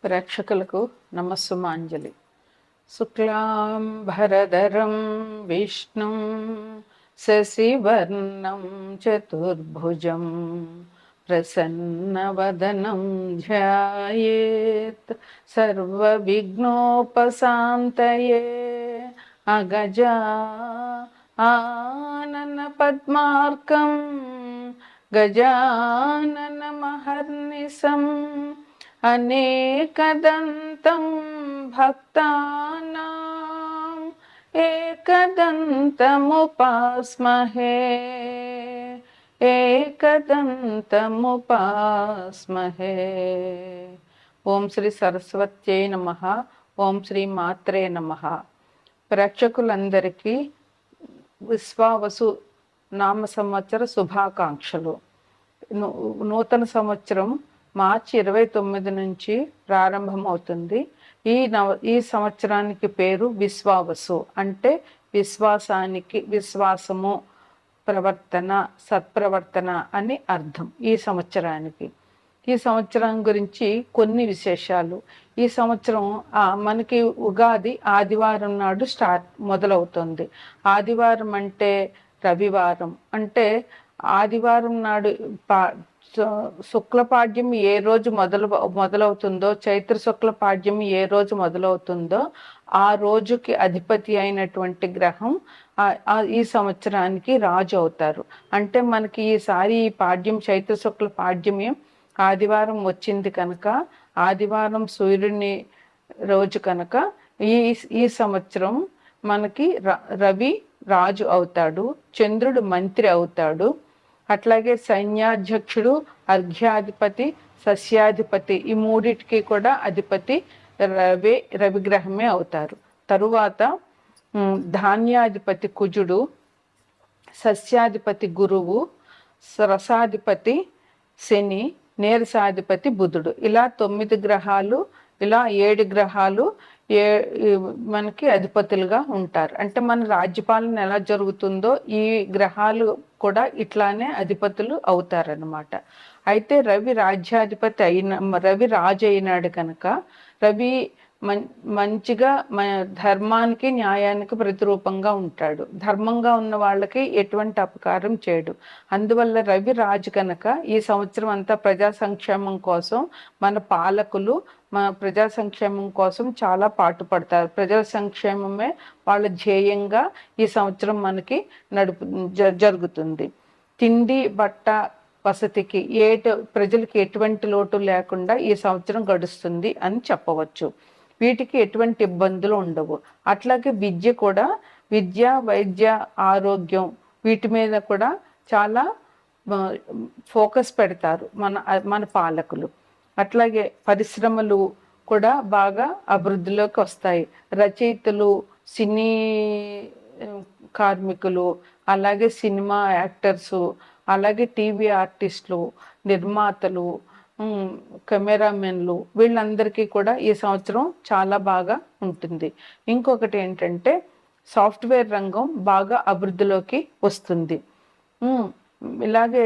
ప్రేక్షకులకు నమస్సుమాంజలి. శుక్లాం భరధరం విష్ణుం శశివర్ణం చతుర్భుజం ప్రసన్నవదనం ధ్యాయేత్ సర్వవిఘ్నోపశాంతయే. అగజా ఆనన పద్మార్కం గజాననమహర్నిశం అనేకదంతం భక్తానాం ఏకదంతముపాస్మహే ఏకదంతముపాస్మహే. ఓం శ్రీ సరస్వత్యై నమః. ఓం శ్రీ మాత్రే నమః. ప్రేక్షకులందరికీ విశ్వావసు నామ సంవత్సర శుభాకాంక్షలు. నూతన సంవత్సరం మార్చి 29 నుంచి ప్రారంభమవుతుంది. ఈ సంవత్సరానికి పేరు విశ్వావసు, అంటే విశ్వాసానికి, విశ్వాసము, ప్రవర్తన, సత్ప్రవర్తన అని అర్థం. ఈ సంవత్సరం గురించి కొన్ని విశేషాలు. ఈ సంవత్సరం మనకి ఉగాది ఆదివారం నాడు మొదలవుతుంది. ఆదివారం అంటే రవివారం, అంటే ఆదివారం నాడు శుక్లపాడ్యం ఏ రోజు మొదలవుతుందో, చైత్ర శుక్లపాడ్యం ఏ రోజు మొదలవుతుందో ఆ రోజుకి అధిపతి అయినటువంటి గ్రహం ఈ సంవత్సరానికి రాజు అవుతారు. అంటే మనకి ఈసారి ఈ పాడ్యం, చైత్ర శుక్ల పాడ్యమే ఆదివారం వచ్చింది కనుక, ఆదివారం సూర్యుని రోజు కనుక ఈ సంవత్సరం మనకి రవి రాజు అవుతాడు, చంద్రుడు మంత్రి అవుతాడు. అట్లాగే సైన్యాధ్యక్షుడు, అర్ఘ్యాధిపతి, సస్యాధిపతి, ఈ మూడిటికి కూడా అధిపతి రవిగ్రహమే అవుతారు. తరువాత ధాన్యాధిపతి కుజుడు, సస్యాధిపతి గురువు, రసాధిపతి శని, నీరసాధిపతి బుధుడు. ఇలా 9 గ్రహాలు, ఇలా 7 గ్రహాలు మనకి అధిపతులుగా ఉంటారు. అంటే మన రాజ్యపాలన ఎలా జరుగుతుందో ఈ గ్రహాలు కూడా ఇట్లానే అధిపతులు అవుతారనమాట. అయితే రవి రాజు అయినాడు కనుక, రవి మంచిగా ధర్మానికి, న్యాయానికి ప్రతిరూపంగా ఉంటాడు. ధర్మంగా ఉన్న వాళ్ళకి ఎటువంటి అపకారం చేయడు. అందువల్ల రవి రాజు కనుక ఈ సంవత్సరం అంతా ప్రజా సంక్షేమం కోసం మన పాలకులు ప్రజా సంక్షేమం కోసం చాలా పాటుపడతారు. ప్రజా సంక్షేమమే వాళ్ళ ధ్యేయంగా ఈ సంవత్సరం మనకి జరుగుతుంది. తిండి, బట్ట, వసతికి ప్రజలకి ఎటువంటి లోటు లేకుండా ఈ సంవత్సరం గడుస్తుంది అని చెప్పవచ్చు. వీటికి ఎటువంటి ఇబ్బందులు ఉండవు. అట్లాగే విద్య, వైద్య, ఆరోగ్యం వీటి మీద కూడా చాలా ఫోకస్ పెడతారు మన పాలకులు. అట్లాగే పరిశ్రమలు కూడా బాగా అభివృద్ధిలోకి వస్తాయి. రచయితలు, సినీ కార్మికులు, అలాగే సినిమా యాక్టర్సు, అలాగే టీవీ ఆర్టిస్టులు, నిర్మాతలు, కెమెరామెన్లు, వీళ్ళందరికీ కూడా ఈ సంవత్సరం చాలా బాగా ఉంటుంది. ఇంకొకటి ఏంటంటే సాఫ్ట్వేర్ రంగం బాగా అభివృద్ధిలోకి వస్తుంది. ఇలాగే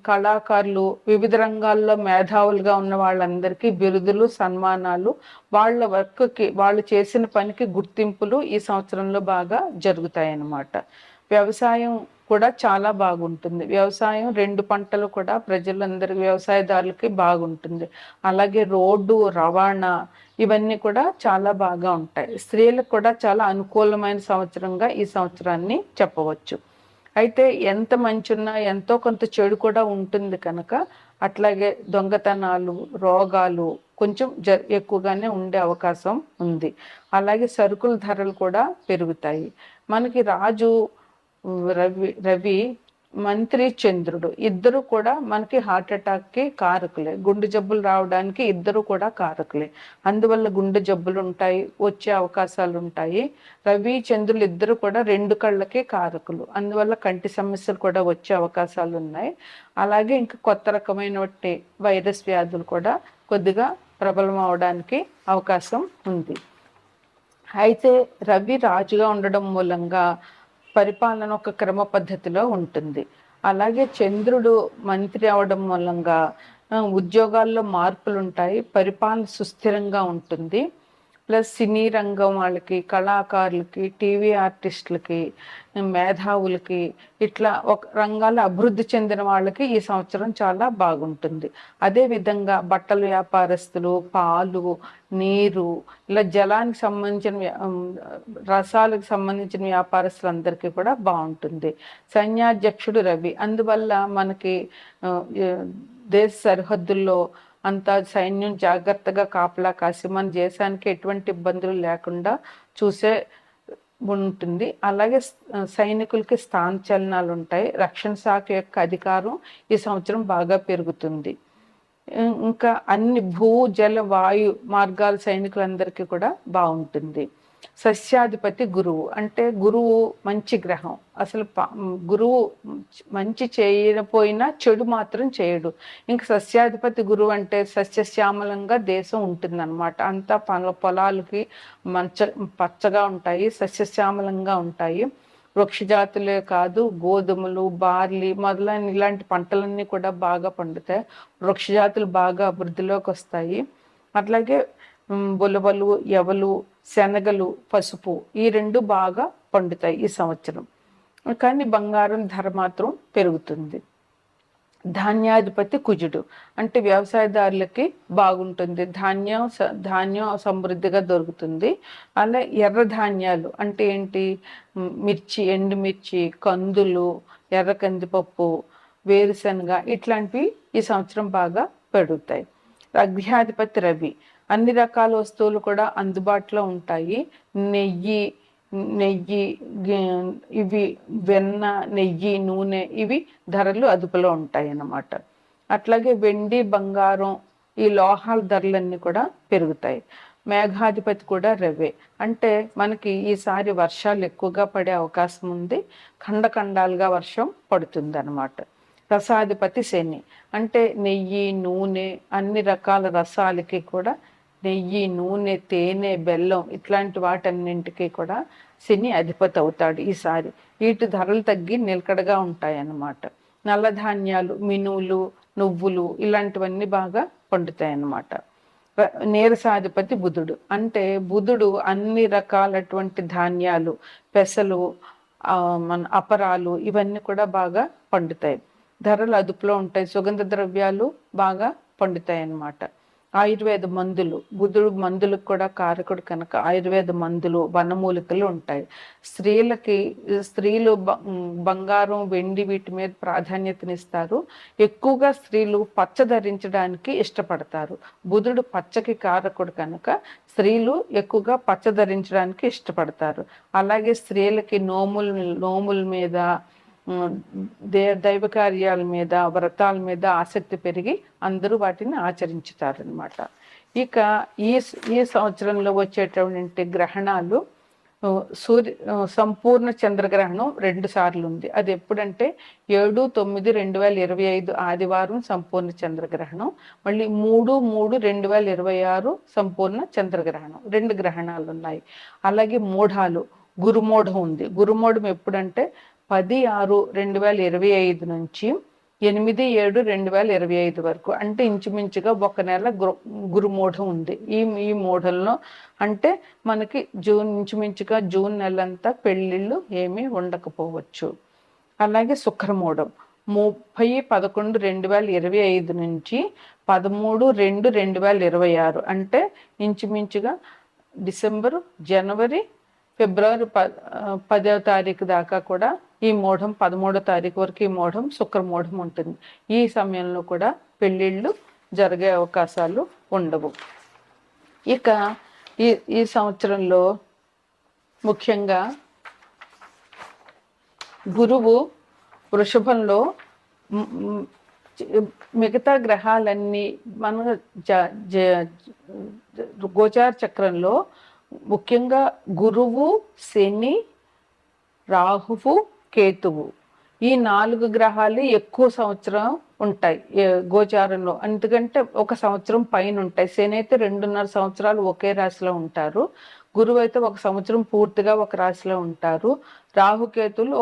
కళాకారులు, వివిధ రంగాల్లో మేధావులుగా ఉన్న వాళ్ళందరికీ బిరుదులు, సన్మానాలు, వాళ్ళ వర్క్కి, వాళ్ళు చేసిన పనికి గుర్తింపులు ఈ సంవత్సరంలో బాగా జరుగుతాయి అన్నమాట. వ్యవసాయం కూడా చాలా బాగుంటుంది. వ్యవసాయం 2 పంటలు కూడా ప్రజలందరికీ, వ్యవసాయదారులకి బాగుంటుంది. అలాగే రోడ్డు, రవాణా ఇవన్నీ కూడా చాలా బాగా ఉంటాయి. స్త్రీలకు కూడా చాలా అనుకూలమైన సంవత్సరంగా ఈ సంవత్సరాన్ని చెప్పవచ్చు. అయితే ఎంత మంచి ఉన్నా ఎంతో కొంత చెడు కూడా ఉంటుంది కనుక, అట్లాగే దొంగతనాలు, రోగాలు కొంచెం ఎక్కువగానే ఉండే అవకాశం ఉంది. అలాగే సరుకుల ధరలు కూడా పెరుగుతాయి. మనకి రాజు రవి, మంత్రి చంద్రుడు, ఇద్దరు కూడా మనకి హార్ట్ అటాక్కి కారకులే. గుండె జబ్బులు రావడానికి ఇద్దరు కూడా కారకులే. అందువల్ల గుండె జబ్బులు ఉంటాయి, వచ్చే అవకాశాలు ఉంటాయి. రవి, చంద్రులు ఇద్దరు కూడా 2 కళ్ళకి కారకులు. అందువల్ల కంటి సమస్యలు కూడా వచ్చే అవకాశాలు ఉన్నాయి. అలాగే ఇంకా కొత్త రకమైన వైరస్ వ్యాధులు కూడా కొద్దిగా ప్రబలం అవడానికి అవకాశం ఉంది. అయితే రవి రాజుగా ఉండడం మూలంగా పరిపాలన ఒక క్రమ పద్ధతిలో ఉంటుంది. అలాగే చంద్రుడు మంత్రి అవడం మూలంగా ఉద్యోగాల్లో మార్పులు ఉంటాయి, పరిపాలన సుస్థిరంగా ఉంటుంది. ప్లస్ సినీ రంగం వాళ్ళకి, కళాకారులకి, టీవీ ఆర్టిస్టులకి, మేధావులకి, ఇట్లా ఒక రంగాల్లో అభివృద్ధి చెందిన వాళ్ళకి ఈ సంవత్సరం చాలా బాగుంటుంది. అదేవిధంగా బట్టల వ్యాపారస్తులు, పాలు, నీరు, ఇలా జలానికి సంబంధించిన రసాలకు సంబంధించిన వ్యాపారస్తులందరికీ కూడా బాగుంటుంది. సైన్యాధ్యక్షుడు రవి, అందువల్ల మనకి దేశ సరిహద్దుల్లో అంతా సైన్యం జాగ్రత్తగా కాపలా కాసి మన దేశానికి ఎటువంటి ఇబ్బందులు లేకుండా చూసే ఉంటుంది. అలాగే సైనికులకి స్థానచలనాలు ఉంటాయి. రక్షణ శాఖ యొక్క అధికారం ఈ సంవత్సరం బాగా పెరుగుతుంది. ఇంకా అన్ని భూ, జల, వాయు మార్గాల సైనికులందరికీ కూడా బాగుంటుంది. సస్యాధిపతి గురువు, అంటే గురువు మంచి గ్రహం. అసలు గురువు మంచి చేయకపోయినా చెడు మాత్రం చేయడు. ఇంకా సస్యాధిపతి గురువు అంటే సస్యశ్యామలంగా దేశం ఉంటుందన్నమాట. అంతా పొలాలకి పచ్చగా ఉంటాయి, సస్యశ్యామలంగా ఉంటాయి. వృక్షజాతులే కాదు, గోధుమలు, బార్లీ మొదలైన ఇలాంటి పంటలన్నీ కూడా బాగా పండుతాయి. వృక్షజాతులు బాగా అభివృద్ధిలోకి వస్తాయి. అట్లాగే బులవలు, ఎవలు, శనగలు, పసుపు ఈ రెండు బాగా పండుతాయి ఈ సంవత్సరం. కానీ బంగారం ధర మాత్రం పెరుగుతుంది. ధాన్యాధిపతి కుజుడు, అంటే వ్యవసాయదారులకి బాగుంటుంది. ధాన్యం సమృద్ధిగా దొరుకుతుంది. అలా ఎర్ర ధాన్యాలు అంటే ఏంటి, మిర్చి, ఎండుమిర్చి, కందులు, ఎర్ర కందిపప్పు, వేరుశనగ ఇట్లాంటివి ఈ సంవత్సరం బాగా పెరుగుతాయి. అగ్నియాధిపతి రవి, అన్ని రకాల వస్తువులు కూడా అందుబాటులో ఉంటాయి. నెయ్యి, ఇవి వెన్న, నెయ్యి, నూనె ఇవి ధరలు అదుపులో ఉంటాయి అన్నమాట. అట్లాగే వెండి, బంగారం ఈ లోహాల ధరలన్నీ కూడా పెరుగుతాయి. మేఘాధిపతి కూడా రవే, అంటే మనకి ఈసారి వర్షాలు ఎక్కువగా పడే అవకాశం ఉంది. ఖండఖండాలుగా వర్షం పడుతుంది అన్నమాట. రసాధిపతి శని, అంటే నెయ్యి, నూనె అన్ని రకాల రసాలకి కూడా నెయ్యి, నూనె, తేనె, బెల్లం ఇట్లాంటి వాటన్నింటికి కూడా శని అధిపతి అవుతాడు ఈసారి. వీటి ధరలు తగ్గి నిలకడగా ఉంటాయి అన్నమాట. నల్లధాన్యాలు, మినువులు, నువ్వులు ఇలాంటివన్నీ బాగా పండుతాయి అన్నమాట. నీరసాధిపతి బుధుడు, అంటే బుధుడు అన్ని రకాలటువంటి ధాన్యాలు, పెసలు, మన అపరాలు ఇవన్నీ కూడా బాగా పండుతాయి. ధరలు అదుపులో ఉంటాయి. సుగంధ ద్రవ్యాలు బాగా పండుతాయి అన్నమాట. ఆయుర్వేద మందులు, బుధుడు మందులకు కూడా కారకుడు కనుక ఆయుర్వేద మందులు, వనమూలికలు ఉంటాయి. స్త్రీలు బంగారం, వెండి వీటి మీద ప్రాధాన్యతనిస్తారు. ఎక్కువగా స్త్రీలు పచ్చ ధరించడానికి ఇష్టపడతారు. బుధుడు పచ్చకి కారకుడు కనుక స్త్రీలు ఎక్కువగా పచ్చ ధరించడానికి ఇష్టపడతారు. అలాగే స్త్రీలకి నోముల మీద, దైవ కార్యాల మీద, వ్రతాల మీద ఆసక్తి పెరిగి అందరూ వాటిని ఆచరించుతారనమాట. ఇక ఈ సంవత్సరంలో వచ్చేటటువంటి గ్రహణాలు, సంపూర్ణ చంద్రగ్రహణం 2 సార్లు ఉంది. అది ఎప్పుడంటే 7/9/2025 ఆదివారం సంపూర్ణ చంద్రగ్రహణం, మళ్ళీ 3/3/2026 సంపూర్ణ చంద్రగ్రహణం. 2 గ్రహణాలు ఉన్నాయి. అలాగే మూఢాలు, గురుమూఢం ఉంది. గురుమూఢం ఎప్పుడంటే 10/6/2025 నుంచి 8/7/2025 వరకు, అంటే ఇంచుమించుగా 1 నెల గురుమూఢం ఉంది. ఈ మూఢంలో అంటే మనకి ఇంచుమించుగా జూన్ నెలంతా పెళ్ళిళ్ళు ఏమీ ఉండకపోవచ్చు. అలాగే శుక్రమూఢం 30/11/2025 నుంచి 13/2/2026, అంటే ఇంచుమించుగా డిసెంబరు, జనవరి, ఫిబ్రవరి 10వ తారీఖు దాకా కూడా ఈ మూఢం, 13వ తారీఖు వరకు ఈ మూఢం, శుక్రమూఢం ఉంటుంది. ఈ సమయంలో కూడా పెళ్ళిళ్ళు జరిగే అవకాశాలు ఉండవు. ఇక ఈ సంవత్సరంలో ముఖ్యంగా గురువు వృషభంలో, మిగతా గ్రహాలన్నీ మన గోచార చక్రంలో ముఖ్యంగా గురువు, శని, రాహువు, కేతువు ఈ 4 గ్రహాలు ఎక్కువ సంవత్సరం ఉంటాయి గోచారంలో. ఎందుకంటే 1 సంవత్సరం పైన ఉంటాయి. శని అయితే 2.5 సంవత్సరాలు ఒకే రాశిలో ఉంటారు. గురువు అయితే ఒక సంవత్సరం పూర్తిగా ఒక రాశిలో ఉంటారు. రాహుకేతులు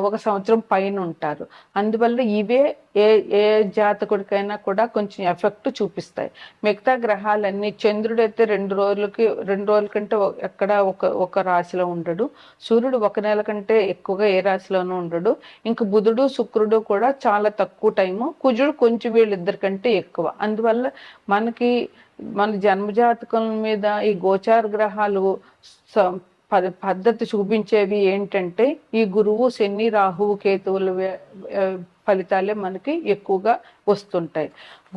ఒక సంవత్సరం పైన ఉంటారు. అందువల్ల ఇవే ఏ ఏ జాతకుడికైనా కూడా కొంచెం ఎఫెక్ట్ చూపిస్తాయి. మిగతా గ్రహాలన్నీ చంద్రుడు అయితే 2 రోజుల కంటే ఎక్కడ ఒక రాశిలో ఉండడు. సూర్యుడు 1 నెల కంటే ఎక్కువగా ఏ రాశిలోనూ ఉండడు. ఇంక బుధుడు శుక్రుడు కూడా చాలా తక్కువ టైము. కుజుడు కొంచెం వీళ్ళిద్దరి కంటే ఎక్కువ. అందువల్ల మనకి మన జన్మజాతకం మీద ఈ గోచార గ్రహాలు పద్ధతి చూపించేవి ఏంటంటే ఈ గురువు శని రాహువు కేతువుల ఫలితాలే మనకి ఎక్కువగా వస్తుంటాయి.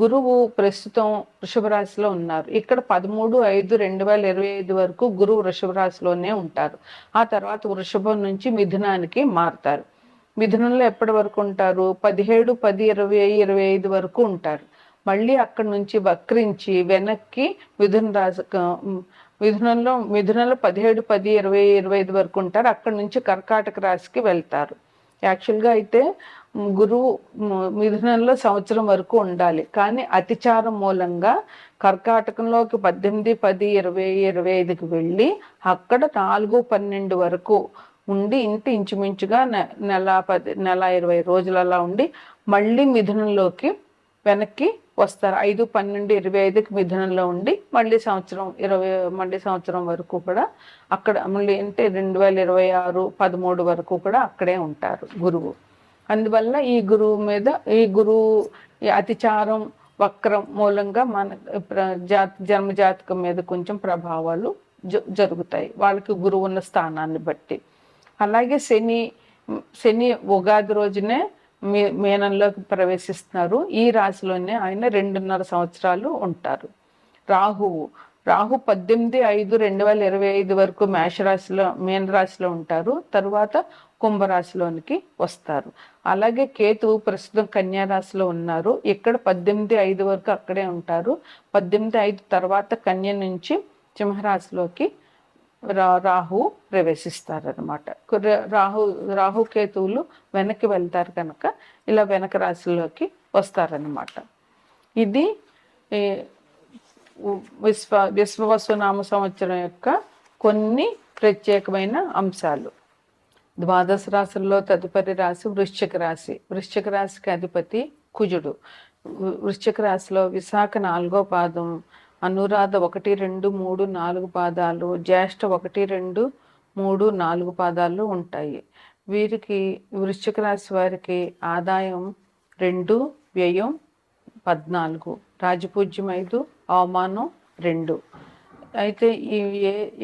గురువు ప్రస్తుతం వృషభ రాశిలో ఉన్నారు. ఇక్కడ 13/5/2025 వరకు గురువు వృషభ రాశిలోనే ఉంటారు. ఆ తర్వాత వృషభం నుంచి మిథునానికి మారుతారు. మిథునంలో ఎప్పటి వరకు ఉంటారు? 17/10/2025 వరకు ఉంటారు. మళ్ళీ అక్కడి నుంచి వక్రించి వెనక్కి మిథునంలో 17/10/2025 వరకు ఉంటారు. అక్కడి నుంచి కర్కాటక రాశికి వెళ్తారు. యాక్చువల్గా అయితే గురువు మిథునంలో సంవత్సరం వరకు ఉండాలి, కానీ అతిచారం మూలంగా కర్కాటకంలోకి 18/10/2025కి వెళ్ళి అక్కడ 4/12 వరకు ఉండి ఇంచుమించుగా నెల 20 రోజులు అలా ఉండి మళ్ళీ మిథునంలోకి వెనక్కి వస్తారు. 5/12/25కి మిథునంలో ఉండి మళ్ళీ సంవత్సరం వరకు కూడా అక్కడ మళ్ళీ అంటే 2026 13 వరకు కూడా అక్కడే ఉంటారు గురువు. అందువల్ల ఈ గురువు అతిచారం వక్రం మూలంగా మన జన్మజాతకం మీద కొంచెం ప్రభావాలు జరుగుతాయి వాళ్ళకి గురువు ఉన్న స్థానాన్ని బట్టి. అలాగే శని ఉగాది రోజునే మీనంలోకి ప్రవేశిస్తున్నారు. ఈ రాశిలోనే ఆయన 2.5 సంవత్సరాలు ఉంటారు. రాహు 18/5/2025 వరకు మీనరాశిలో ఉంటారు. తరువాత కుంభరాశిలోనికి వస్తారు. అలాగే కేతువు ప్రస్తుతం కన్యా రాశిలో ఉన్నారు. ఇక్కడ 18/5 వరకు అక్కడే ఉంటారు. 18/5 తర్వాత కన్య నుంచి సింహరాశిలోకి రాహు ప్రవేశిస్తారనమాట. రాహుకేతువులు వెనక్కి వెళ్తారు కనుక ఇలా వెనక రాశిలోకి వస్తారనమాట. ఇది విశ్వవసునామ సంవత్సరం యొక్క కొన్ని ప్రత్యేకమైన అంశాలు. ద్వాదశ రాశుల్లో తదుపరి రాశి వృశ్చిక రాశి. వృశ్చిక రాశికి అధిపతి కుజుడు. వృశ్చిక రాశిలో విశాఖ 4వ పాదం, అనురాధ 1, 2, 3, 4 పాదాలు, జ్యేష్ఠ 1, 2, 3, 4 పాదాలు ఉంటాయి. వీరికి వృశ్చిక రాశి వారికి ఆదాయం 2, వ్యయం 14, రాజపూజ్యం 5, అవమానం 2. అయితే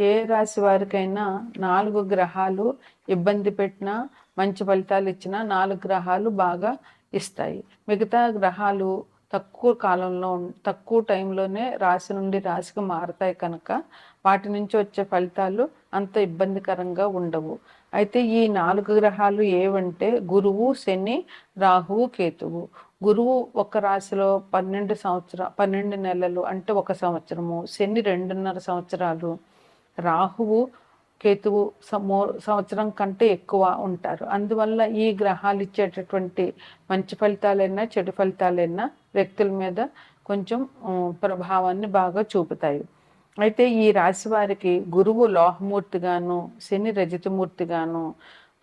ఏ రాశి వారికైనా 4 గ్రహాలు ఇబ్బంది పెట్టినా మంచి ఫలితాలు ఇచ్చినా 4 గ్రహాలు బాగా ఇస్తాయి. మిగతా గ్రహాలు తక్కువ టైంలోనే రాశి నుండి రాశికి మారుతాయి కనుక వాటి నుంచి వచ్చే ఫలితాలు అంత ఇబ్బందికరంగా ఉండవు. అయితే ఈ 4 గ్రహాలు ఏవంటే గురువు, శని, రాహువు, కేతువు. గురువు ఒక రాశిలో 12 నెలలు అంటే 1 సంవత్సరము, శని 2.5 సంవత్సరాలు, రాహువు కేతువు సంవత్సరం కంటే ఎక్కువ ఉంటారు. అందువల్ల ఈ గ్రహాలు ఇచ్చేటటువంటి మంచి ఫలితాలైనా చెడు ఫలితాలైనా వ్యక్తుల మీద కొంచెం ప్రభావాన్ని బాగా చూపుతాయి. అయితే ఈ రాశి వారికి గురువు లోహమూర్తిగాను, శని రజతమూర్తిగాను,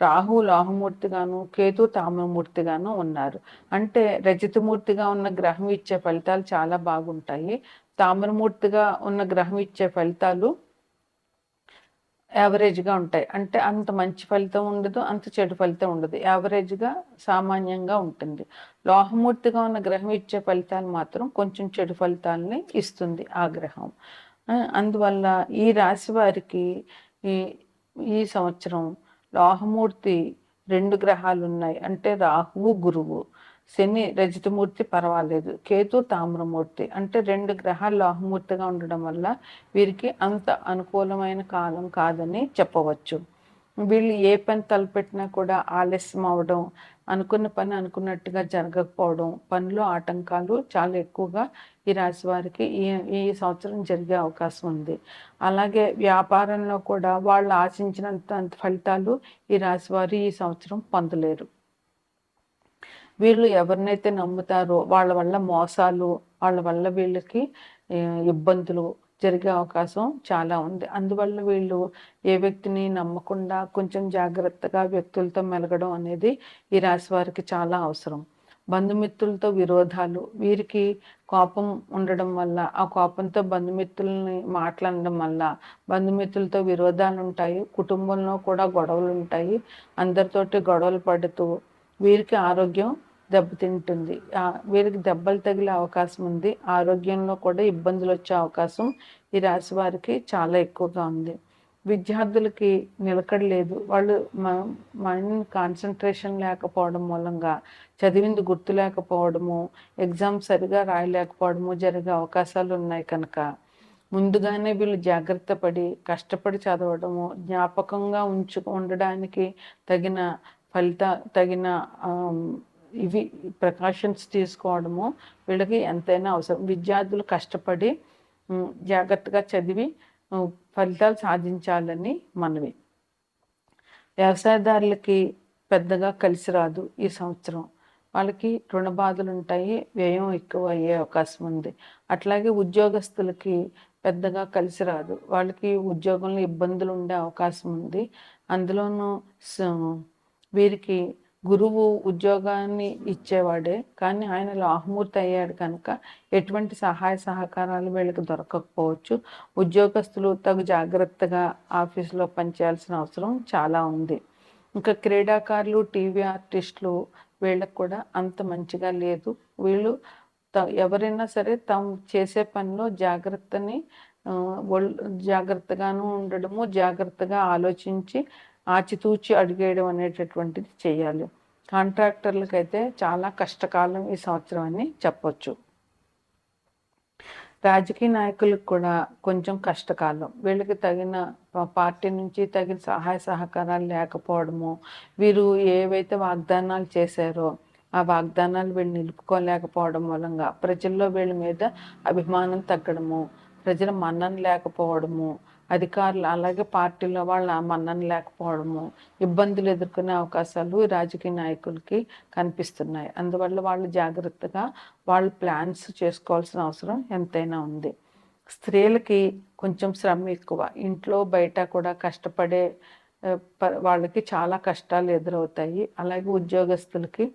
రాహు లోహమూర్తిగాను, కేతు తామ్రమూర్తిగాను ఉన్నారు. అంటే రజతమూర్తిగా ఉన్న గ్రహం ఇచ్చే ఫలితాలు చాలా బాగుంటాయి. తామ్రమూర్తిగా ఉన్న గ్రహం ఇచ్చే ఫలితాలు యావరేజ్గా ఉంటాయి. అంటే అంత మంచి ఫలితం ఉండదు, అంత చెడు ఫలితం ఉండదు, యావరేజ్గా సామాన్యంగా ఉంటుంది. లోహమూర్తిగా ఉన్న గ్రహం ఇచ్చే ఫలితాలు మాత్రం కొంచెం చెడు ఫలితాలని ఇస్తుంది ఆ గ్రహం. అందువల్ల ఈ రాశి వారికి ఈ సంవత్సరం లోహమూర్తి 2 గ్రహాలు ఉన్నాయి. అంటే రాహువు, గురువు. శని రజతమూర్తి పర్వాలేదు, కేతు తామ్రమూర్తి. అంటే 2 గ్రహాలు లోహమూర్తిగా ఉండడం వల్ల వీరికి అంత అనుకూలమైన కాలం కాదని చెప్పవచ్చు. వీళ్ళు ఏ పని తలపెట్టినా కూడా ఆలస్యం అవడం, అనుకున్న పని అనుకున్నట్టుగా జరగకపోవడం, పనిలో ఆటంకాలు చాలా ఎక్కువగా ఈ రాశి వారికి ఈ సంవత్సరం జరిగే అవకాశం ఉంది. అలాగే వ్యాపారంలో కూడా వాళ్ళు ఆశించినంత ఫలితాలు ఈ రాశి వారు ఈ సంవత్సరం పొందలేరు. వీళ్ళు ఎవరినైతే నమ్ముతారో వాళ్ళ వల్ల మోసాలు, వాళ్ళ వల్ల వీళ్ళకి ఇబ్బందులు జరిగే అవకాశం చాలా ఉంది. అందువల్ల వీళ్ళు ఏ వ్యక్తిని నమ్మకుండా కొంచెం జాగ్రత్తగా వ్యక్తులతో మెలగడం అనేది ఈ రాశి వారికి చాలా అవసరం. బంధుమిత్రులతో విరోధాలు, వీరికి కోపం ఉండడం వల్ల, ఆ కోపంతో బంధుమిత్రుల్ని మాట్లాడడం వల్ల బంధుమిత్రులతో విరోధాలుంటాయి. కుటుంబంలో కూడా గొడవలుంటాయి. అందరితోటి గొడవలు పడుతూ వీరికి ఆరోగ్యం దెబ్బతింటుంది. వీరికి దెబ్బలు తగిలే అవకాశం ఉంది. ఆరోగ్యంలో కూడా ఇబ్బందులు వచ్చే అవకాశం ఈ రాశి వారికి చాలా ఎక్కువగా ఉంది. విద్యార్థులకి నిలకడ లేదు. వాళ్ళు మైండ్ కాన్సన్ట్రేషన్ లేకపోవడం మూలంగా చదివింది గుర్తు లేకపోవడము, ఎగ్జామ్ సరిగా రాయలేకపోవడము జరిగే అవకాశాలు ఉన్నాయి కనుక ముందుగానే వీళ్ళు జాగ్రత్త పడి కష్టపడి చదవడము, జ్ఞాపకంగా ఉండడానికి తగిన తగిన ఇవి ప్రికాషన్స్ తీసుకోవడము వీళ్ళకి ఎంతైనా అవసరం. విద్యార్థులు కష్టపడి జాగ్రత్తగా చదివి ఫలితాలు సాధించాలని మనవి. వ్యవసాయదారులకి పెద్దగా కలిసి రాదు ఈ సంవత్సరం. వాళ్ళకి రుణ బాధలు ఉంటాయి, వ్యయం ఎక్కువ అయ్యే అవకాశం ఉంది. అట్లాగే ఉద్యోగస్తులకి పెద్దగా కలిసి రాదు. వాళ్ళకి ఉద్యోగంలో ఇబ్బందులు ఉండే అవకాశం ఉంది. అందులోనూ వీరికి గురువు ఉద్యోగాన్ని ఇచ్చేవాడే, కానీ ఆయన లాహమూర్తి అయ్యాడు కనుక ఎటువంటి సహాయ సహకారాలు వీళ్ళకి దొరకకపోవచ్చు. ఉద్యోగస్తులు తగు జాగ్రత్తగా ఆఫీసులో పనిచేయాల్సిన అవసరం చాలా ఉంది. ఇంకా క్రీడాకారులు, టీవీ ఆర్టిస్టులు వీళ్ళకి కూడా అంత మంచిగా లేదు. వీళ్ళు ఎవరైనా సరే తాము చేసే పనిలో జాగ్రత్తగాను ఉండడము, జాగ్రత్తగా ఆలోచించి ఆచితూచి అడిగేయడం అనేటటువంటిది చేయాలి. కాంట్రాక్టర్లకైతే చాలా కష్టకాలం ఈ సంవత్సరం అని చెప్పొచ్చు. రాజకీయ నాయకులకు కూడా కొంచెం కష్టకాలం. వీళ్ళకి తగిన పార్టీ నుంచి తగిన సహాయ సహకారాలు లేకపోవడము, వీరు ఏవైతే వాగ్దానాలు చేశారో ఆ వాగ్దానాలు వీళ్ళు నిలుపుకోలేకపోవడం మూలంగా ప్రజల్లో వీళ్ళ మీద అభిమానం తగ్గడము, ప్రజల మన్నన లేకపోవడము, అధికారులు అలాగే పార్టీలో వాళ్ళ మన్నన లేకపోవడము, ఇబ్బందులు ఎదుర్కొనే అవకాశాలు రాజకీయ నాయకులకి కనిపిస్తున్నాయి. అందువల్ల వాళ్ళు జాగ్రత్తగా వాళ్ళు ప్లాన్స్ చేసుకోవాల్సిన అవసరం ఎంతైనా ఉంది. స్త్రీలకి కొంచెం శ్రమ ఎక్కువ. ఇంట్లో బయట కూడా కష్టపడే వాళ్ళకి చాలా కష్టాలు ఎదురవుతాయి. అలాగే ఉద్యోగస్తులకి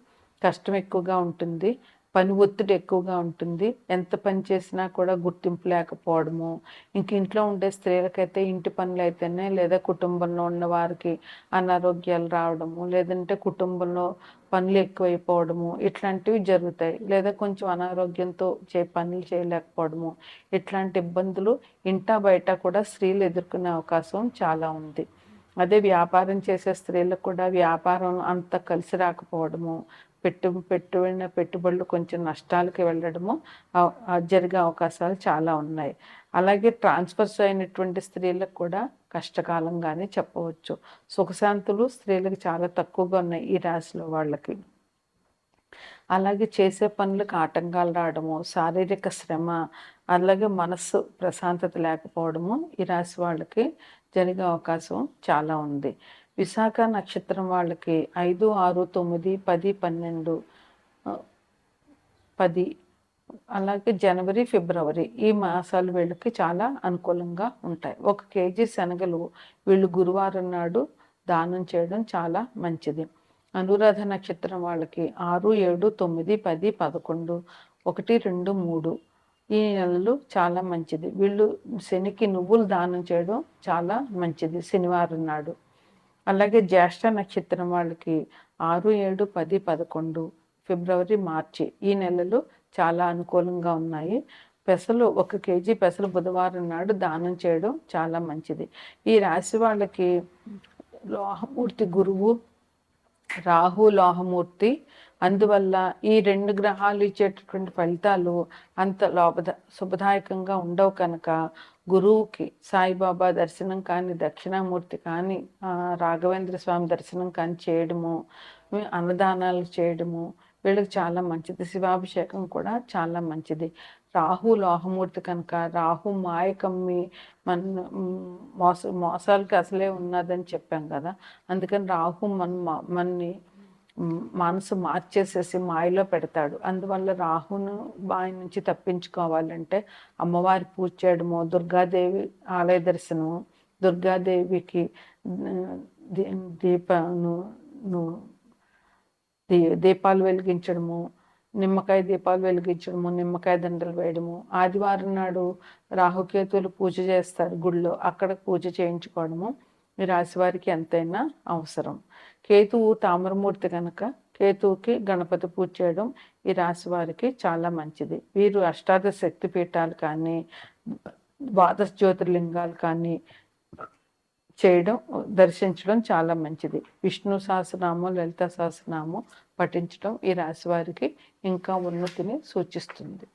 కష్టం ఎక్కువగా ఉంటుంది. పని ఒత్తిడి ఎక్కువగా ఉంటుంది. ఎంత పని చేసినా కూడా గుర్తింపు లేకపోవడము, ఇంక ఇంట్లో ఉండే స్త్రీలకైతే ఇంటి పనులు అయితేనే, లేదా కుటుంబంలో ఉన్న వారికి అనారోగ్యాలు రావడము, లేదంటే కుటుంబంలో పనులు ఎక్కువైపోవడము ఇట్లాంటివి జరుగుతాయి. లేదా కొంచెం అనారోగ్యంతో పనులు చేయలేకపోవడము, ఇట్లాంటి ఇబ్బందులు ఇంటా బయట కూడా స్త్రీలు ఎదుర్కొనే అవకాశం చాలా ఉంది. అదే వ్యాపారం చేసే స్త్రీలకు కూడా వ్యాపారం అంత కలిసి రాకపోవడము, పెట్టిన పెట్టుబడులు కొంచెం నష్టాలకి వెళ్ళడము జరిగే అవకాశాలు చాలా ఉన్నాయి. అలాగే ట్రాన్స్ఫర్స్ అయినటువంటి స్త్రీలకు కూడా కష్టకాలంగానే చెప్పవచ్చు. సుఖశాంతులు స్త్రీలకు చాలా తక్కువగా ఉన్నాయి ఈ రాశిలో వాళ్ళకి. అలాగే చేసే పనులకు ఆటంకాలు రావడము, శారీరక శ్రమ, అలాగే మనస్సు ప్రశాంతత లేకపోవడము ఈ రాశి వాళ్ళకి జరిగే అవకాశం చాలా ఉంది. విశాఖ నక్షత్రం వాళ్ళకి 5, 6, 9, 10, 12, 10 అలాగే జనవరి, ఫిబ్రవరి ఈ మాసాలు వీళ్ళకి చాలా అనుకూలంగా ఉంటాయి. 1 కేజీ శనగలు వీళ్ళు గురువారం నాడు దానం చేయడం చాలా మంచిది. అనురాధ నక్షత్రం వాళ్ళకి 6, 7, 9, 10, 11, 1, 2, 3 ఈ నెలలు చాలా మంచిది. వీళ్ళు శనికి నువ్వులు దానం చేయడం చాలా మంచిది శనివారం నాడు. అలాగే జ్యేష్ఠ నక్షత్రం వాళ్ళకి 6, 7, 10, 11, ఫిబ్రవరి, మార్చి ఈ నెలలు చాలా అనుకూలంగా ఉన్నాయి. పెసలు 1 కేజీ పెసలు బుధవారం నాడు దానం చేయడం చాలా మంచిది. ఈ రాశి వాళ్ళకి లోహమూర్తి గురువు, రాహు లోహమూర్తి, అందువల్ల ఈ 2 గ్రహాలు ఇచ్చేటటువంటి ఫలితాలు అంత శుభదాయకంగా ఉండవు కనుక గురువుకి సాయిబాబా దర్శనం కానీ, దక్షిణామూర్తి కానీ, రాఘవేంద్ర స్వామి దర్శనం కానీ చేయడము, అన్నదానాలు చేయడము వీళ్ళకి చాలా మంచిది. శివాభిషేకం కూడా చాలా మంచిది. రాహు లోహమూర్తి కనుక రాహు మాయ కమ్మి మోసాలకి అసలే ఉన్నదని చెప్పాం కదా. అందుకని రాహు మనని మనసు మార్చేసేసి మాయలో పెడతాడు. అందువల్ల రాహును బాయి నుంచి తప్పించుకోవాలంటే అమ్మవారి పూజ చేయడము, దుర్గాదేవి ఆలయ దర్శనము, దుర్గాదేవికి దీపాను దీపాలు వెలిగించడము, నిమ్మకాయ దీపాలు వెలిగించడము, నిమ్మకాయ దండలు వేయడము. ఆదివారం నాడు రాహుకేతువులు పూజ చేస్తారు గుళ్ళో, అక్కడ పూజ చేయించుకోవడము ఈ రాశి వారికి ఎంతైనా అవసరం. కేతువు తామరమూర్తి కనుక కేతువుకి గణపతి పూజ చేయడం ఈ రాశి వారికి చాలా మంచిది. వీరు అష్టాదశ శక్తి పీఠాలు కానీ ద్వాదశ జ్యోతిర్లింగాలు కానీ చేయడం దర్శించడం చాలా మంచిది. విష్ణు సహస్రనామం, లలిత సహస్రనామం పఠించడం ఈ రాశి వారికి ఇంకా ఉన్నతిని సూచిస్తుంది.